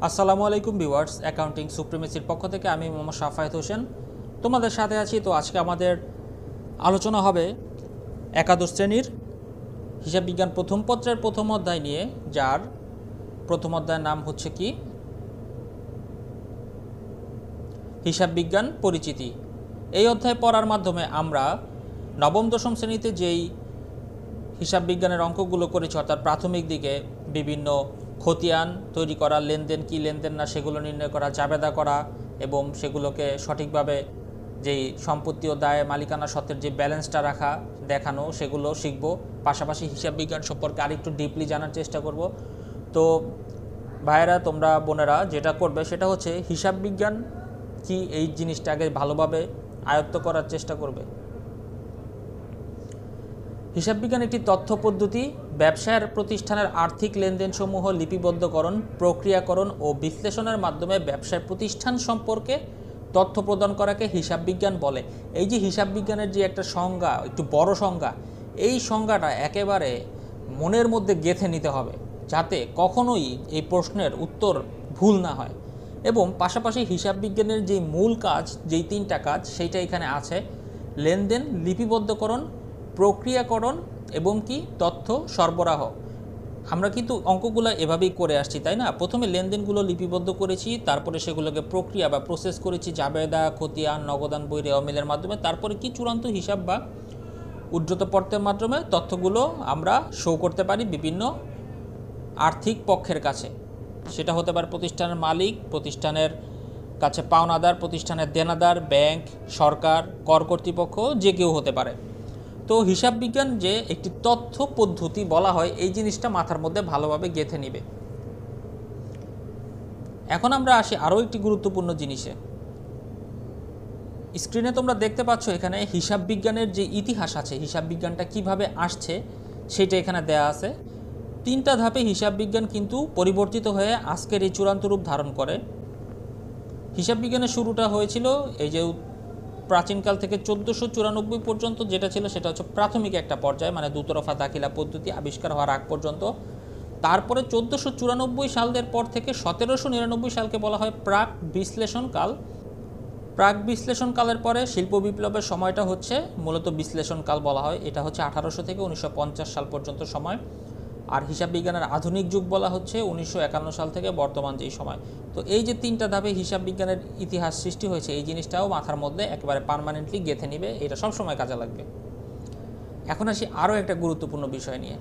আসসালামু আলাইকুম viewers, accounting সুপ্রিমেসির পক্ষ থেকে আমি মোহাম্মদ শাফায়েত হোসেন তোমাদের সাথে আছি। তো আজকে আমাদের আলোচনা হবে একাদশ শ্রেণীর হিসাব বিজ্ঞান প্রথম পত্রের প্রথম অধ্যায় নিয়ে, যার প্রথম অধ্যায়ের নাম হচ্ছে কি হিসাব বিজ্ঞান পরিচিতি। এই অধ্যায় পড়ার মাধ্যমে আমরা নবম দশম শ্রেণীতে যেই হিসাব বিজ্ঞানের অঙ্কগুলো করেছি, অর্থাৎ প্রাথমিক দিকে বিভিন্ন খতিয়ান তৈরি করা, লেনদেন কি লেনদেন না সেগুলো নির্ণয় করা, জাবেদা করা এবং সেগুলোকে সঠিকভাবে যেই সম্পত্তি ও দায় মালিকানা সত্ত্বের যে ব্যালেন্সটা রাখা দেখানো, সেগুলো শিখব। পাশাপাশি হিসাব বিজ্ঞান সম্পর্কে আরেকটু ডিপলি জানার চেষ্টা করব। তো ভাইয়েরা, তোমরা বোনেরা যেটা করবে সেটা হচ্ছে হিসাব বিজ্ঞান কি এই জিনিসটা আগে ভালোভাবে আয়ত্ত করার চেষ্টা করবে। হিসাব বিজ্ঞান একটি তথ্য পদ্ধতি, ব্যবসায়ের প্রতিষ্ঠানের আর্থিক লেনদেনসমূহ লিপিবদ্ধকরণ, প্রক্রিয়াকরণ ও বিশ্লেষণের মাধ্যমে ব্যবসায় প্রতিষ্ঠান সম্পর্কে তথ্য প্রদান করাকে হিসাব বিজ্ঞান বলে। এই যে হিসাব বিজ্ঞানের যে একটা সংজ্ঞা, একটু বড় সংজ্ঞা, এই সংজ্ঞাটা একেবারে মনের মধ্যে গেঁথে নিতে হবে, যাতে কখনোই এই প্রশ্নের উত্তর ভুল না হয়। এবং পাশাপাশি হিসাব বিজ্ঞানের যে মূল কাজ, যেই তিনটা কাজ, সেইটা এখানে আছে: লেনদেন, লিপিবদ্ধকরণ, প্রক্রিয়াকরণ এবং কি তথ্য সরবরাহ। আমরা কিন্তু অঙ্কগুলো এভাবেই করে আসছি, তাই না? প্রথমে লেনদেনগুলো লিপিবদ্ধ করেছি, তারপরে সেগুলোকে প্রক্রিয়া বা প্রসেস করেছি জাবেদা, খতিয়ান, নগদান বই, রেওয়া মিলের মাধ্যমে, তারপরে কি চূড়ান্ত হিসাব বা উদ্ধৃত পত্রের মাধ্যমে তথ্যগুলো আমরা শো করতে পারি বিভিন্ন আর্থিক পক্ষের কাছে। সেটা হতে পারে প্রতিষ্ঠানের মালিক, প্রতিষ্ঠানের কাছে পাওনাদার, প্রতিষ্ঠানের দেনাদার, ব্যাংক, সরকার, কর কর্তৃপক্ষ, যে কেউ হতে পারে। তো হিসাব বিজ্ঞান যে একটি তথ্য পদ্ধতি বলা হয়, এই জিনিসটা মাথার মধ্যে ভালোভাবে গেঁথে নিবে। এখন আমরা আসি আরও একটি গুরুত্বপূর্ণ জিনিসে। স্ক্রিনে তোমরা দেখতে পাচ্ছ এখানে হিসাব বিজ্ঞানের যে ইতিহাস আছে, হিসাব বিজ্ঞানটা কিভাবে আসছে সেটা এখানে দেয়া আছে। তিনটা ধাপে হিসাব বিজ্ঞান কিন্তু পরিবর্তিত হয়ে আজকের এই চূড়ান্ত রূপ ধারণ করে। হিসাব বিজ্ঞানের শুরুটা হয়েছিল এই যে প্রাচীনকাল থেকে 1494 পর্যন্ত যেটা ছিল, সেটা হচ্ছে প্রাথমিক একটা পর্যায়ে, মানে দুতরফা দাখিলা পদ্ধতি আবিষ্কার হওয়ার আগ পর্যন্ত। তারপরে 1494 সালের পর থেকে 1799 সালকে বলা হয় প্রাক বিশ্লেষণকাল। প্রাক বিশ্লেষণকালের পরে শিল্প বিপ্লবের সময়টা হচ্ছে মূলত বিশ্লেষণকাল বলা হয়। এটা হচ্ছে 1800 থেকে 1950 সাল পর্যন্ত সময়। আর হিসাব বিজ্ঞানের আধুনিক যুগ বলা হচ্ছে 1951 সাল থেকে বর্তমান যেই সময়। তো এই যে তিনটা ধাপে হিসাব বিজ্ঞানের ইতিহাস সৃষ্টি হয়েছে, এই জিনিসটাও মাথার মধ্যে একেবারে পার্মানেন্টলি গেঁথে নিবে, এটা সবসময় কাজে লাগবে। এখন আসি আরও একটা গুরুত্বপূর্ণ বিষয় নিয়ে।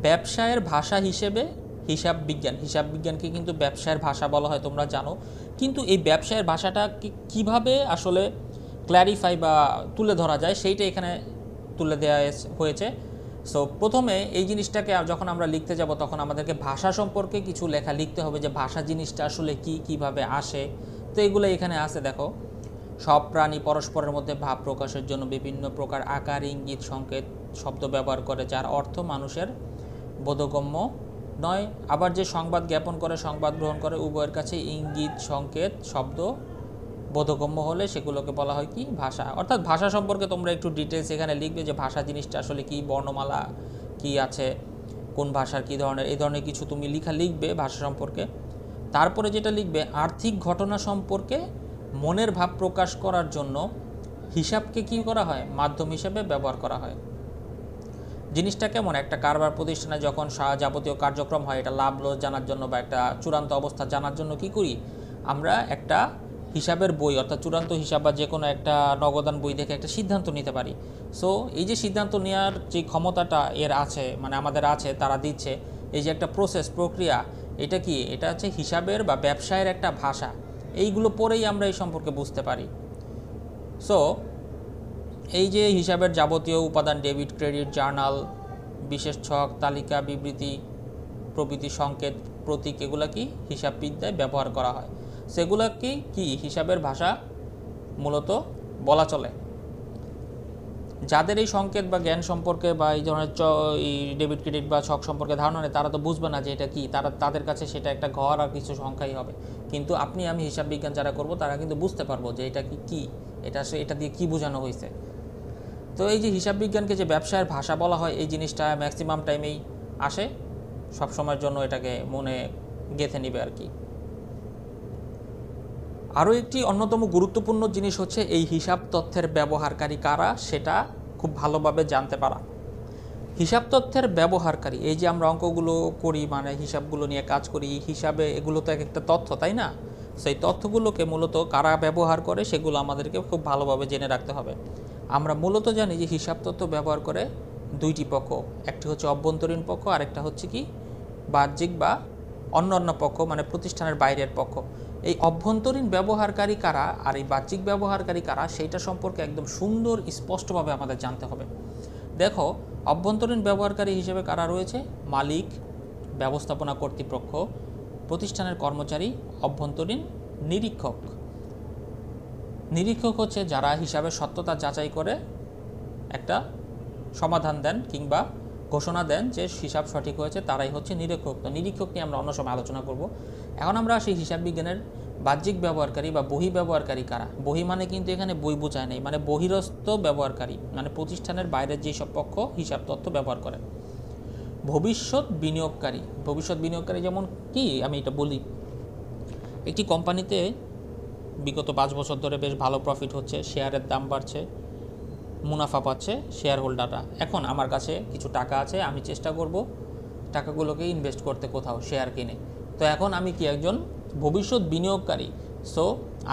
ব্যবসায়ের ভাষা হিসেবে হিসাব বিজ্ঞান, হিসাব বিজ্ঞানকে কিন্তু ব্যবসায়ের ভাষা বলা হয়, তোমরা জানো। কিন্তু এই ব্যবসায়ের ভাষাটা কিভাবে আসলে ক্ল্যারিফাই বা তুলে ধরা যায়, সেইটা এখানে তুলে দেওয়া হয়েছে। সো প্রথমে এই জিনিসটাকে যখন আমরা লিখতে যাব, তখন আমাদেরকে ভাষা সম্পর্কে কিছু লেখা লিখতে হবে, যে ভাষা জিনিসটা আসলে কি, কিভাবে আসে। তো এগুলো এখানে আছে, দেখো। সব প্রাণী পরস্পরের মধ্যে ভাব প্রকাশের জন্য বিভিন্ন প্রকার আকার, ইঙ্গিত, সংকেত, শব্দ ব্যবহার করে, যার অর্থ মানুষের বোধগম্য নয়। আবার যে সংবাদ জ্ঞাপন করে, সংবাদ গ্রহণ করে, উভয়ের কাছে ইঙ্গিত, সংকেত, শব্দ বোধগম্য হলে সেগুলোকে বলা হয় কি ভাষা। অর্থাৎ ভাষা সম্পর্কে তোমরা একটু ডিটেলস এখানে লিখবে, যে ভাষা জিনিসটা আসলে কি, বর্ণমালা কি আছে, কোন ভাষার কী ধরনের, এই ধরনের কিছু তুমি লিখবে ভাষা সম্পর্কে। তারপরে যেটা লিখবে, আর্থিক ঘটনা সম্পর্কে মনের ভাব প্রকাশ করার জন্য হিসাবকে কি করা হয়, মাধ্যম হিসেবে ব্যবহার করা হয়। জিনিসটা কেমন, একটা কারবার প্রতিষ্ঠানে যখন যাবতীয় কার্যক্রম হয়, এটা লাভ লস জানার জন্য বা একটা চূড়ান্ত অবস্থা জানার জন্য কি করি আমরা, একটা হিসাবের বই অর্থাৎ চূড়ান্ত হিসাব বা যে কোনো একটা নগদান বই দেখে একটা সিদ্ধান্ত নিতে পারি। সো এই যে সিদ্ধান্ত নেওয়ার যে ক্ষমতাটা এর আছে, মানে আমাদের আছে, তারা দিচ্ছে, এই যে একটা প্রসেস, প্রক্রিয়া, এটা কি, এটা হচ্ছে হিসাবের বা ব্যবসায়ের একটা ভাষা। এইগুলো পড়েই আমরা এই সম্পর্কে বুঝতে পারি। সো এই যে হিসাবের যাবতীয় উপাদান, ডেবিট, ক্রেডিট, জার্নাল, বিশেষ ছক, তালিকা, বিবৃতি প্রভৃতি, সংকেত, প্রতীক, এগুলা কি হিসাববিদ্যায় ব্যবহার করা হয়। সেগুলাকে কি হিসাবের ভাষা মূলত বলা চলে। যাদের এই সংকেত বা জ্ঞান সম্পর্কে বা এই ধরনের ডেবিট, ক্রেডিট বা ছক সম্পর্কে ধারণা নেই, তারা তো বুঝবে না যে এটা কি। তাদের কাছে সেটা একটা ঘর আর কিছু সংখ্যাই হবে। কিন্তু আপনি আমি হিসাব বিজ্ঞান যারা করব, তারা কিন্তু বুঝতে পারবো যে এটা কি, এটা দিয়ে কি বোঝানো হয়েছে। তো এই যে হিসাব বিজ্ঞানকে যে ব্যবসায়ের ভাষা বলা হয়, এই জিনিসটা ম্যাক্সিমাম টাইমেই আসে সবসময়ের জন্য এটাকে মনে গেঁথে নিবে আর কি। আরও একটি অন্যতম গুরুত্বপূর্ণ জিনিস হচ্ছে এই হিসাব তথ্যের ব্যবহারকারী কারা সেটা খুব ভালোভাবে জানতে পারা। হিসাব তথ্যের ব্যবহারকারী, এই যে আমরা অঙ্কগুলো করি, মানে হিসাবগুলো নিয়ে কাজ করি, হিসাবে এগুলো তো এক একটা তথ্য, তাই না? সেই তথ্যগুলোকে মূলত কারা ব্যবহার করে সেগুলো আমাদেরকে খুব ভালোভাবে জেনে রাখতে হবে। আমরা মূলত জানি যে হিসাব তথ্য ব্যবহার করে দুইটি পক্ষ, একটি হচ্ছে অভ্যন্তরীণ পক্ষ, আরেকটা হচ্ছে কি বাহ্যিক বা অন্যান্য পক্ষ, মানে প্রতিষ্ঠানের বাইরের পক্ষ। এই অভ্যন্তরীণ ব্যবহারকারী কারা আর এই বাহ্যিক ব্যবহারকারী কারা সেইটা সম্পর্কে একদম সুন্দর স্পষ্টভাবে আমাদের জানতে হবে। দেখো, অভ্যন্তরীণ ব্যবহারকারী হিসেবে কারা রয়েছে? মালিক, ব্যবস্থাপনা কর্তৃপক্ষ, প্রতিষ্ঠানের কর্মচারী, অভ্যন্তরীণ নিরীক্ষক। নিরীক্ষক হচ্ছে যারা হিসাবে সত্যতা যাচাই করে একটা সমাধান দেন কিংবা ঘোষণা দেন যে হিসাব সঠিক হয়েছে, তারাই হচ্ছে নিরীক্ষক। তো নিরীক্ষক নিয়ে আমরা অন্য সময় আলোচনা করব। এখন আমরা আসি হিসাব বিজ্ঞানের বাহ্যিক ব্যবহারকারী বা বহি ব্যবহারকারী কারা। বহি মানে কিন্তু এখানে বই বোঝায় নেই, মানে বহিরস্থ ব্যবহারকারী, মানে প্রতিষ্ঠানের বাইরের যেসব পক্ষ হিসাব তথ্য ব্যবহার করে। ভবিষ্যৎ বিনিয়োগকারী, ভবিষ্যৎ বিনিয়োগকারী যেমন কি আমি এটা বলি, একটি কোম্পানিতে বিগত 5 বছর ধরে বেশ ভালো প্রফিট হচ্ছে, শেয়ারের দাম বাড়ছে, মুনাফা পাচ্ছে শেয়ার হোল্ডাররা। এখন আমার কাছে কিছু টাকা আছে, আমি চেষ্টা করব টাকাগুলোকে ইনভেস্ট করতে কোথাও শেয়ার কিনে। তো এখন আমি কি একজন ভবিষ্যৎ বিনিয়োগকারী। সো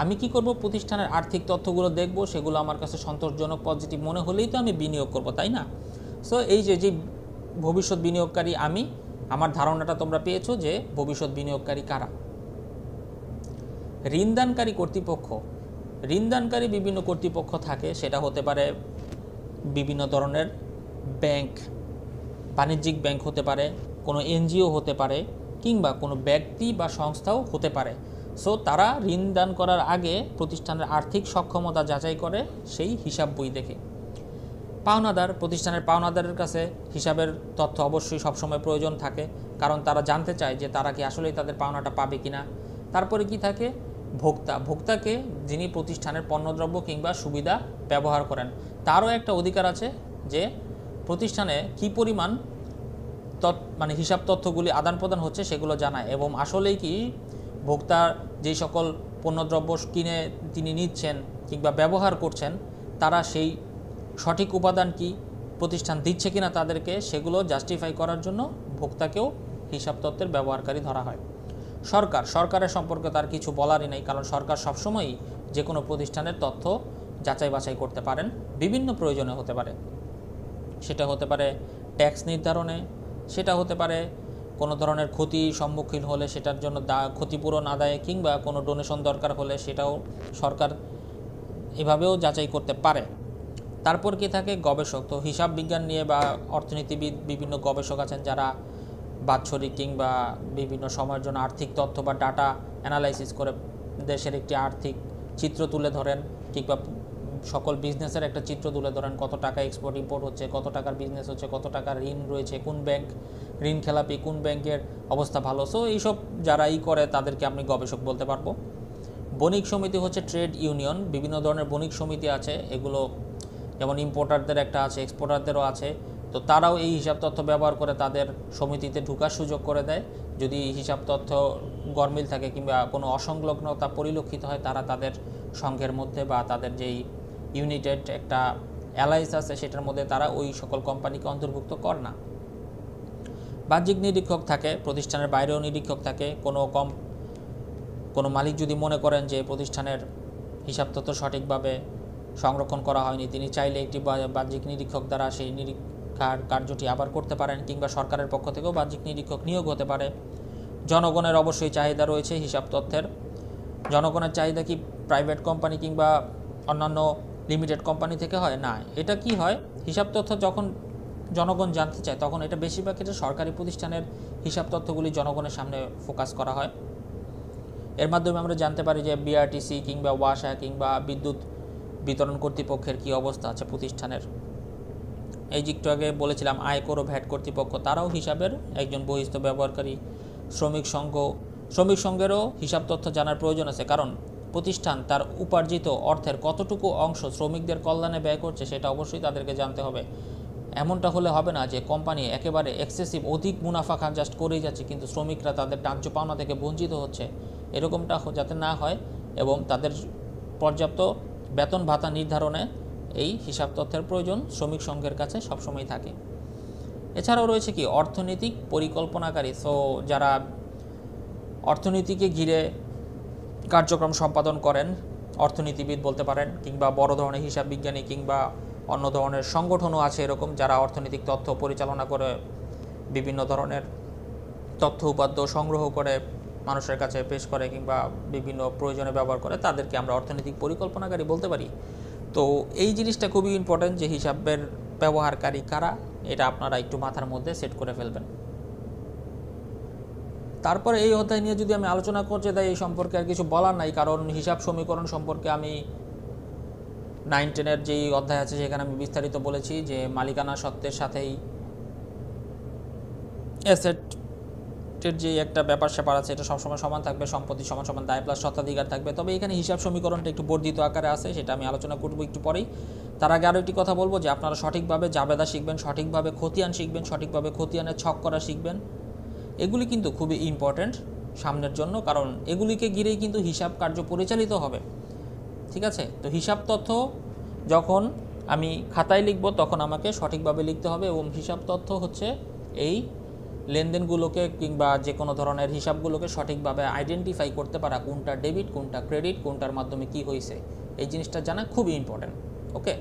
আমি কি করব, প্রতিষ্ঠানের আর্থিক তথ্যগুলো দেখব, সেগুলো আমার কাছে সন্তোষজনক পজিটিভ মনে হলেই তো আমি বিনিয়োগ করব, তাই না? সো এই যে ভবিষ্যৎ বিনিয়োগকারী আমি, আমার ধারণাটা তোমরা পেয়েছো যে ভবিষ্যৎ বিনিয়োগকারী কারা। ঋণদানকারী কর্তৃপক্ষ, ঋণদানকারী বিভিন্ন কর্তৃপক্ষ থাকে, সেটা হতে পারে বিভিন্ন ধরনের ব্যাংক, বাণিজ্যিক ব্যাংক হতে পারে, কোনো এনজিও হতে পারে, কিংবা কোনো ব্যক্তি বা সংস্থাও হতে পারে। সো তারা ঋণ দান করার আগে প্রতিষ্ঠানের আর্থিক সক্ষমতা যাচাই করে সেই হিসাব বই দেখে। পাওনাদার, প্রতিষ্ঠানের পাওনাদারের কাছে হিসাবের তথ্য অবশ্যই সবসময় প্রয়োজন থাকে, কারণ তারা জানতে চায় যে তারা কি আসলেই তাদের পাওনাটা পাবে কিনা। তারপরে কি থাকে? ভোক্তা, ভোক্তাকে যিনি প্রতিষ্ঠানের পণ্যদ্রব্য কিংবা সুবিধা ব্যবহার করেন, তারও একটা অধিকার আছে যে প্রতিষ্ঠানে কি পরিমাণ মানে হিসাব তথ্যগুলি আদান প্রদান হচ্ছে সেগুলো জানায়, এবং আসলেই কি ভোক্তার যেই সকল পণ্যদ্রব্য কিনে তিনি নিচ্ছেন কিংবা ব্যবহার করছেন, তারা সেই সঠিক উপাদান কি প্রতিষ্ঠান দিচ্ছে কিনা তাদেরকে, সেগুলো জাস্টিফাই করার জন্য ভোক্তাকেও হিসাব তথ্যের ব্যবহারকারী ধরা হয়। সরকারের সম্পর্কে তার কিছু বলারই নেই, কারণ সরকার সবসময়ই যে কোনো প্রতিষ্ঠানের তথ্য যাচাই বাছাই করতে পারেন, বিভিন্ন প্রয়োজনে হতে পারে। সেটা হতে পারে ট্যাক্স নির্ধারণে, সেটা হতে পারে কোনো ধরনের ক্ষতি সম্মুখীন হলে সেটার জন্য ক্ষতিপূরণ আদায়ে, কিংবা কোনো ডোনেশন দরকার হলে সেটাও সরকার এভাবেও যাচাই করতে পারে। তারপর কি থাকে? গবেষক। তো হিসাব বিজ্ঞান নিয়ে বা অর্থনীতিবিদ বিভিন্ন গবেষক আছেন যারা বাৎসরিক কিংবা বিভিন্ন সময়ের জন্য আর্থিক তথ্য বা ডাটা অ্যানালাইসিস করে দেশের একটি আর্থিক চিত্র তুলে ধরেন, কিংবা সকল বিজনেসের একটা চিত্র তুলে ধরেন, কত টাকা এক্সপোর্ট ইম্পোর্ট হচ্ছে, কত টাকার বিজনেস হচ্ছে, কত টাকার ঋণ রয়েছে, কোন ব্যাংক ঋণ খেলাপি, কোন ব্যাংকের অবস্থা ভালো। সো এইসব যারা করে তাদেরকে আপনি গবেষক বলতে পারবো। বণিক সমিতি হচ্ছে ট্রেড ইউনিয়ন, বিভিন্ন ধরনের বণিক সমিতি আছে, এগুলো যেমন ইম্পোর্টারদের একটা আছে, এক্সপোর্টারদেরও আছে। তো তারাও এই হিসাব তথ্য ব্যবহার করে তাদের সমিতিতে ঢোকার সুযোগ করে দেয়। যদি হিসাব তথ্য গরমিল থাকে কিংবা কোনো অসংলগ্নতা পরিলক্ষিত হয়, তারা তাদের সংঘের মধ্যে বা তাদের যেই ইউনাইটেড একটা অ্যালায়েন্স আছে সেটার মধ্যে তারা ওই সকল কোম্পানিকে অন্তর্ভুক্ত করে না। বাহ্যিক নিরীক্ষক থাকে, প্রতিষ্ঠানের বাইরেও নিরীক্ষক থাকে। কোনো মালিক যদি মনে করেন যে প্রতিষ্ঠানের হিসাব তথ্য সঠিকভাবে সংরক্ষণ করা হয়নি, তিনি চাইলে একটি বাহ্যিক নিরীক্ষক দ্বারা সেই নিরীক্ষার কার্যটি আবার করতে পারেন, কিংবা সরকারের পক্ষ থেকেও বাহ্যিক নিরীক্ষক নিয়োগ হতে পারে। জনগণের অবশ্যই চাহিদা রয়েছে হিসাব তথ্যের। জনগণের চাহিদা কি প্রাইভেট কোম্পানি কিংবা অন্যান্য লিমিটেড কোম্পানি থেকে হয়? না, এটা কি হয়, হিসাব তথ্য যখন জনগণ জানতে চায় তখন এটা বেশিরভাগ ক্ষেত্রে সরকারি প্রতিষ্ঠানের হিসাব তথ্যগুলি জনগণের সামনে ফোকাস করা হয়। এর মাধ্যমে আমরা জানতে পারি যে বিআরটিসি কিংবা ওয়াসা কিংবা বিদ্যুৎ বিতরণ কর্তৃপক্ষের কি অবস্থা আছে প্রতিষ্ঠানের। এই যে একটু আগে বলেছিলাম আয়কর ও ভ্যাট কর্তৃপক্ষ, তারাও হিসাবের একজন বহিস্থ ব্যবহারকারী। শ্রমিক সংঘেরও হিসাব তথ্য জানার প্রয়োজন আছে, কারণ প্রতিষ্ঠান তার উপার্জিত অর্থের কতটুকু অংশ শ্রমিকদের কল্যাণে ব্যয় করছে সেটা অবশ্যই তাদেরকে জানতে হবে। এমনটা হলে হবে না যে কোম্পানি একেবারে এক্সেসিভ অধিক মুনাফা খান জাস্ট করেই যাচ্ছে, কিন্তু শ্রমিকরা তাদের ন্যায্য পাওনা থেকে বঞ্চিত হচ্ছে, এরকমটা যাতে না হয় এবং তাদের পর্যাপ্ত বেতন ভাতা নির্ধারণে এই হিসাব তথ্যের প্রয়োজন শ্রমিক সংঘের কাছে সবসময় থাকে। এছাড়াও রয়েছে কি অর্থনৈতিক পরিকল্পনাকারী, সো যারা অর্থনীতিকে ঘিরে কার্যক্রম সম্পাদন করেন, অর্থনীতিবিদ বলতে পারেন, কিংবা বড় ধরনের হিসাব বিজ্ঞানী কিংবা অন্য ধরনের সংগঠনও আছে এরকম যারা অর্থনৈতিক তথ্য পরিচালনা করে বিভিন্ন ধরনের তথ্য উপাত্ত সংগ্রহ করে মানুষের কাছে পেশ করে কিংবা বিভিন্ন প্রয়োজনে ব্যবহার করে, তাদেরকে আমরা অর্থনৈতিক পরিকল্পনাকারী বলতে পারি। তো এই জিনিসটা খুবই ইম্পর্ট্যান্ট যে হিসাবের ব্যবহারকারী কারা, এটা আপনারা একটু মাথার মধ্যে সেট করে ফেলবেন। তারপরে এই অধ্যায় নিয়ে যদি আমি আলোচনা করতে যাই এই সম্পর্কে আর কিছু বলার নাই, কারণ হিসাব সমীকরণ সম্পর্কে আমি 9-10 যেই অধ্যায় আছে সেখানে আমি বিস্তারিত বলেছি যে মালিকানা সত্ত্বের সাথেই অ্যাসেটের যে একটা ব্যাপার স্যাপার আছে এটা সবসময় সমান থাকবে, সম্পত্তি সমান সমান দায় প্লাস স্বত্বাধিকার থাকবে। তবে এখানে হিসাব সমীকরণটা একটু বর্ধিত আকারে আছে, সেটা আমি আলোচনা করব একটু পরেই। তার আগে আরও একটি কথা বলবো যে আপনারা সঠিকভাবে জাবেদা শিখবেন, সঠিকভাবে খতিয়ান শিখবেন, সঠিকভাবে খতিয়ানের ছক করা শিখবেন। এগুলি কিন্তু খুবই ইম্পর্ট্যান্ট সামনের জন্য, কারণ এগুলিকে ঘিরেই কিন্তু হিসাব কার্য পরিচালিত হবে। ঠিক আছে, তো হিসাব তথ্য যখন আমি খাতায় লিখব তখন আমাকে সঠিকভাবে লিখতে হবে, এবং হিসাব তথ্য হচ্ছে এই লেনদেনগুলোকে কিংবা যে কোনো ধরনের হিসাবগুলোকে সঠিকভাবে আইডেন্টিফাই করতে পারা, কোনটা ডেবিট কোনটা ক্রেডিট, কোনটার মাধ্যমে কি হয়েছে, এই জিনিসটা জানা খুবই ইম্পর্ট্যান্ট। ওকে।